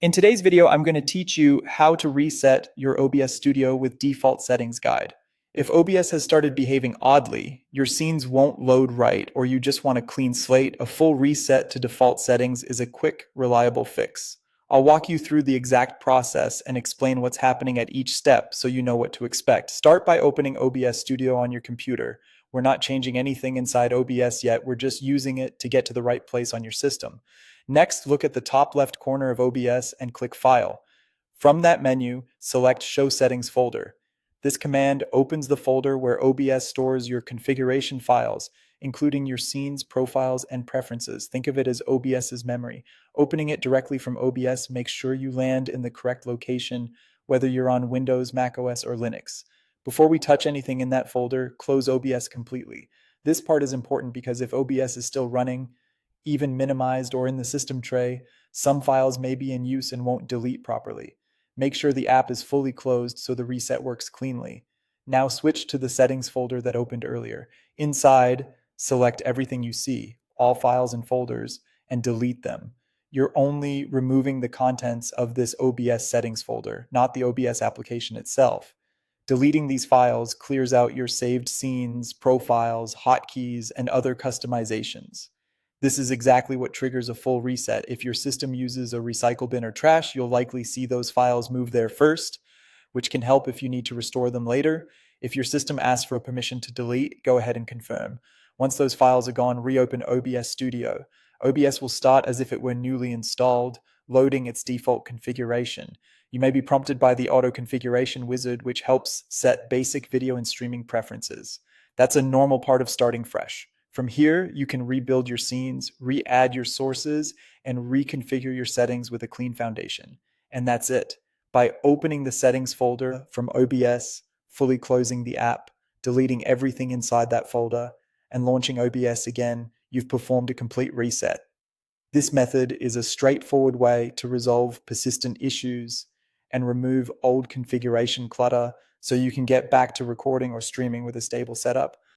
In today's video, I'm going to teach you how to reset your OBS Studio with default settings guide. If OBS has started behaving oddly, your scenes won't load right, or you just want a clean slate, a full reset to default settings is a quick, reliable fix. I'll walk you through the exact process and explain what's happening at each step so you know what to expect. Start by opening OBS Studio on your computer. We're not changing anything inside OBS yet, we're just using it to get to the right place on your system. Next, look at the top left corner of OBS and click File. From that menu, select Show Settings folder. This command opens the folder where OBS stores your configuration files, including your scenes, profiles, and preferences. Think of it as OBS's memory. Opening it directly from OBS makes sure you land in the correct location, whether you're on Windows, macOS, or Linux. Before we touch anything in that folder, close OBS completely. This part is important because if OBS is still running, even minimized or in the system tray, some files may be in use and won't delete properly. Make sure the app is fully closed so the reset works cleanly. Now switch to the settings folder that opened earlier. Inside, select everything you see, all files and folders, and delete them. You're only removing the contents of this OBS settings folder, not the OBS application itself. Deleting these files clears out your saved scenes, profiles, hotkeys, and other customizations. This is exactly what triggers a full reset. If your system uses a recycle bin or trash, you'll likely see those files move there first, which can help if you need to restore them later. If your system asks for permission to delete, go ahead and confirm. Once those files are gone, reopen OBS Studio. OBS will start as if it were newly installed, loading its default configuration. You may be prompted by the auto configuration wizard, which helps set basic video and streaming preferences. That's a normal part of starting fresh. From here, you can rebuild your scenes, re-add your sources, and reconfigure your settings with a clean foundation. And that's it. By opening the settings folder from OBS, fully closing the app, deleting everything inside that folder, and launching OBS again, you've performed a complete reset. This method is a straightforward way to resolve persistent issues and remove old configuration clutter so you can get back to recording or streaming with a stable setup.